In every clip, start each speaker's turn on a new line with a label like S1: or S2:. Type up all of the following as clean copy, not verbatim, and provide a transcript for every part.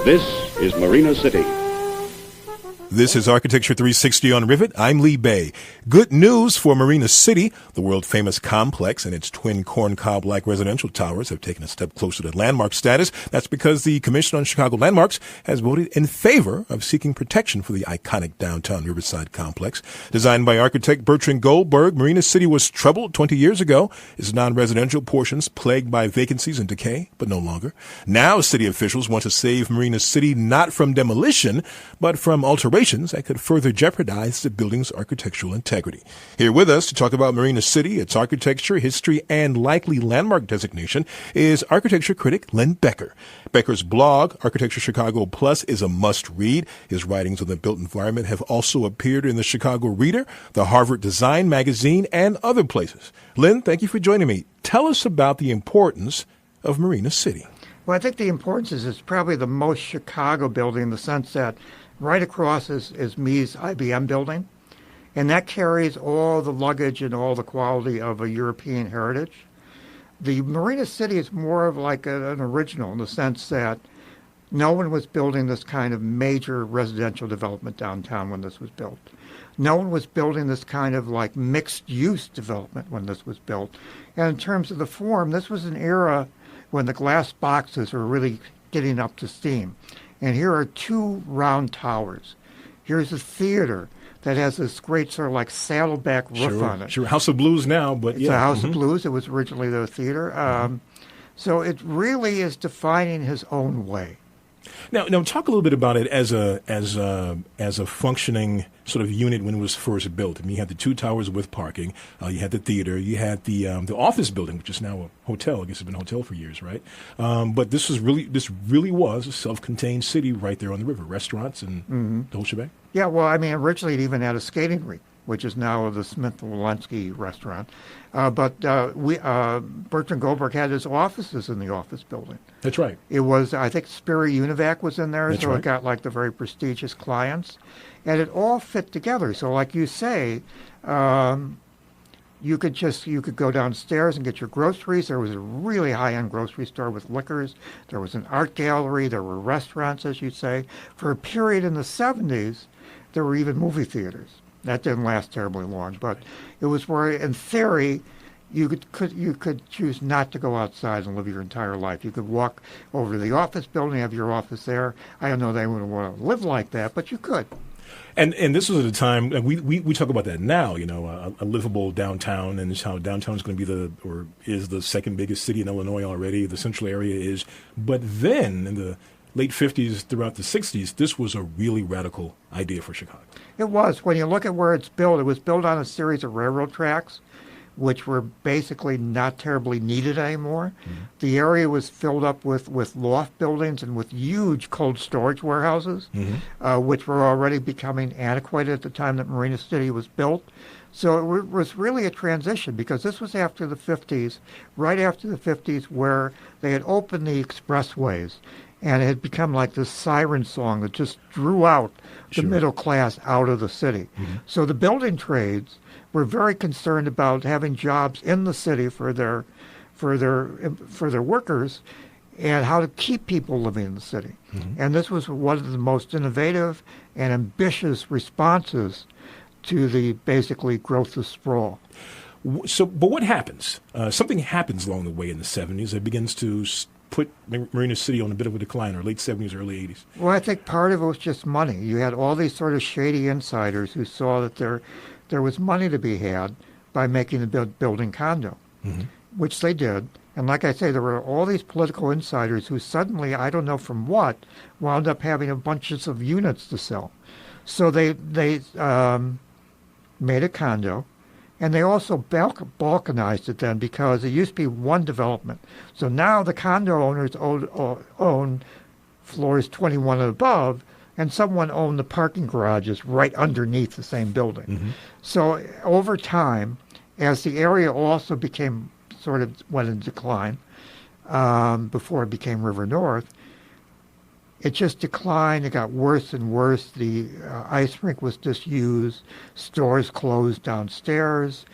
S1: This is Marina City.
S2: This is Architecture 360 on Rivet. I'm Lee Bay. Good news for Marina City. The world-famous complex and its twin corncob-like residential towers have taken a step closer to landmark status. That's because the Commission on Chicago Landmarks has voted in favor of seeking protection for the iconic downtown Riverside complex. Designed by architect Bertrand Goldberg, Marina City was troubled 20 years ago. Its non-residential portions plagued by vacancies and decay, but no longer. Now, city officials want to save Marina City not from demolition, but from alterations that could further jeopardize the building's architectural integrity. Here with us to talk about Marina City, its architecture, history, and likely landmark designation is architecture critic Len Becker. Becker's blog, Architecture Chicago Plus, is a must-read. His writings on the built environment have also appeared in the Chicago Reader, the Harvard Design Magazine, and other places. Len, thank you for joining me. Tell us about the importance of Marina City.
S3: Well, I think the importance is it's probably the most Chicago building in the sense that right across is Mee's IBM building, and that carries all the luggage and all the quality of a European heritage. The Marina City is more of like an original in the sense that no one was building this kind of major residential development downtown when this was built. No one was building this kind of like mixed-use development when this was built. And in terms of the form, this was an era when the glass boxes were really getting up to steam. And here are two round towers. Here's a theater that has this great sort of like saddleback roof on it.
S2: Sure, House of Blues now, but
S3: it's a House of Blues. It was originally the theater. So it really is defining his own way.
S2: Now, talk a little bit about it as a functioning sort of unit when it was first built. I mean, you had the two towers with parking, you had the theater, you had the office building, which is now a hotel. I guess it's been a hotel for years, right? But this really was a self-contained city right there on the river, restaurants and the whole shebang.
S3: Yeah, well, I mean, originally it even had a skating rink, which is now the Smith-Walensky restaurant. But Bertrand Goldberg had his offices in the office building.
S2: That's right.
S3: It was, I think, Spirit Univac was in there,
S2: That's
S3: so
S2: right.
S3: It got like the very prestigious clients. And it all fit together. So like you say, you could go downstairs and get your groceries. There was a really high-end grocery store with liquors. There was an art gallery. There were restaurants, as you say. For a period in the 70s, there were even movie theaters. That didn't last terribly long, but it was where, in theory, you could choose not to go outside and live your entire life. You could walk over to the office building, have your office there. I don't know that anyone would want to live like that, but you could.
S2: And this was at a time, and we talk about that now, a livable downtown, and how downtown is going to be is the second biggest city in Illinois already. The central area is. But then, in the late 50s throughout the 60s, this was a really radical idea for Chicago.
S3: It was. When you look at where it's built, it was built on a series of railroad tracks, which were basically not terribly needed anymore. Mm-hmm. The area was filled up with loft buildings and with huge cold storage warehouses, which were already becoming antiquated at the time that Marina City was built. So it was really a transition because this was after the 50s, right after the 50s, where they had opened the expressways. And it had become like this siren song that just drew out the middle class out of the city. Mm-hmm. So the building trades were very concerned about having jobs in the city for their workers and how to keep people living in the city. Mm-hmm. And this was one of the most innovative and ambitious responses to the basically growth of sprawl.
S2: So, but what happens? Something happens along the way in the 70s. It begins to put Marina City on a bit of a decline, or late 70s, early 80s?
S3: Well, I think part of it was just money. You had all these sort of shady insiders who saw that there was money to be had by making the building condo, which they did. And like I say, there were all these political insiders who suddenly, I don't know from what, wound up having a bunches of units to sell. So they made a condo. And they also balkanized it then because it used to be one development. So now the condo owners own floors 21 and above, and someone owned the parking garages right underneath the same building. Mm-hmm. So over time, as the area also became sort of went in decline before it became River North, it just declined. It got worse and worse. The ice rink was disused. Stores closed downstairs.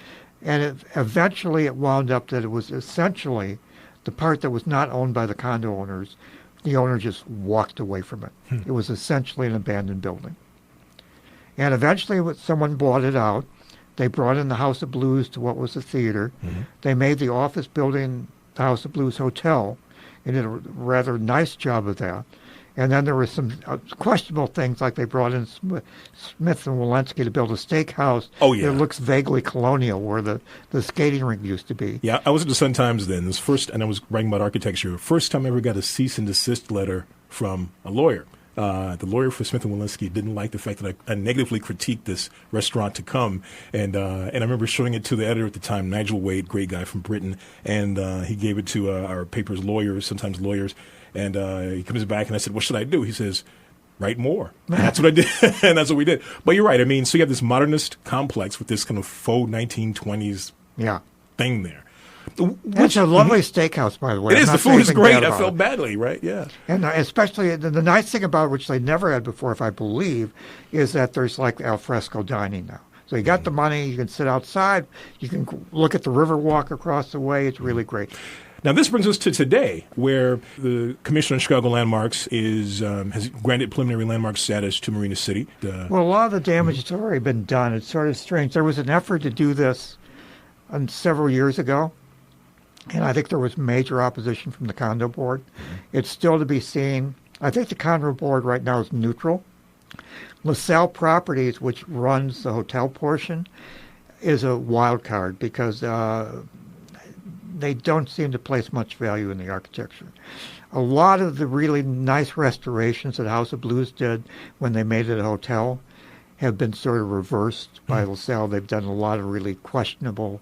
S3: And eventually it wound up that it was essentially the part that was not owned by the condo owners the owner just walked away from it. It was essentially an abandoned building. And eventually someone bought it out. They brought in the House of Blues to what was the theater. They made the office building the House of Blues Hotel and did a rather nice job of that. And then there were some questionable things, like they brought in Smith and Walensky to build a steakhouse that looks vaguely colonial, where the skating rink used to be.
S2: Yeah, I was at the Sun-Times then. This first, and I was writing about architecture. First time I ever got a cease and desist letter from a lawyer. The lawyer for Smith and Walensky didn't like the fact that I negatively critiqued this restaurant to come, and I remember showing it to the editor at the time, Nigel Wade, great guy from Britain, and he gave it to our paper's lawyers, sometimes lawyers, and he comes back and I said, "What should I do?" He says, "Write more." And that's what I did, and that's what we did. But you're right. I mean, so you have this modernist complex with this kind of faux 1920s thing there.
S3: It's a lovely steakhouse, by the way.
S2: It is. The food is great. I felt badly, right? Yeah.
S3: And especially the nice thing about it, which they never had before, if I believe, is that there's like al fresco dining now. So you got the money. You can sit outside. You can look at the river walk across the way. It's really great.
S2: Now, this brings us to today, where the Commission on Chicago Landmarks has granted preliminary landmark status to Marina City.
S3: Well, a lot of the damage has already been done. It's sort of strange. There was an effort to do this several years ago, and I think there was major opposition from the condo board. It's still to be seen. I think the condo board right now is neutral. LaSalle Properties, which runs the hotel portion, is a wild card because they don't seem to place much value in the architecture. A lot of the really nice restorations that House of Blues did when they made it a hotel have been sort of reversed by LaSalle. They've done a lot of really questionable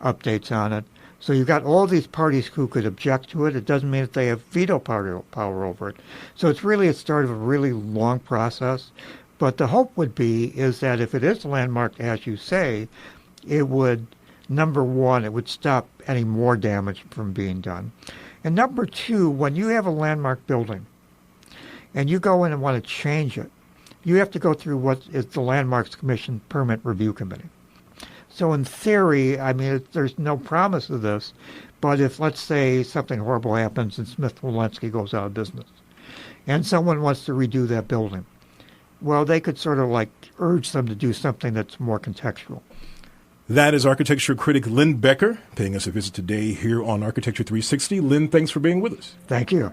S3: updates on it. So you've got all these parties who could object to it. It doesn't mean that they have veto power over it. So it's really a start of a really long process. But the hope would be is that if it is landmarked, as you say, it would, number one, it would stop any more damage from being done. And number two, when you have a landmark building and you go in and want to change it, you have to go through what is the Landmarks Commission Permit Review Committee. So in theory, I mean, there's no promise of this, but if, let's say, something horrible happens and Smith Walensky goes out of business and someone wants to redo that building, well, they could sort of like urge them to do something that's more contextual.
S2: That is architecture critic Lynn Becker paying us a visit today here on Architecture 360. Lynn, thanks for being with us.
S3: Thank you.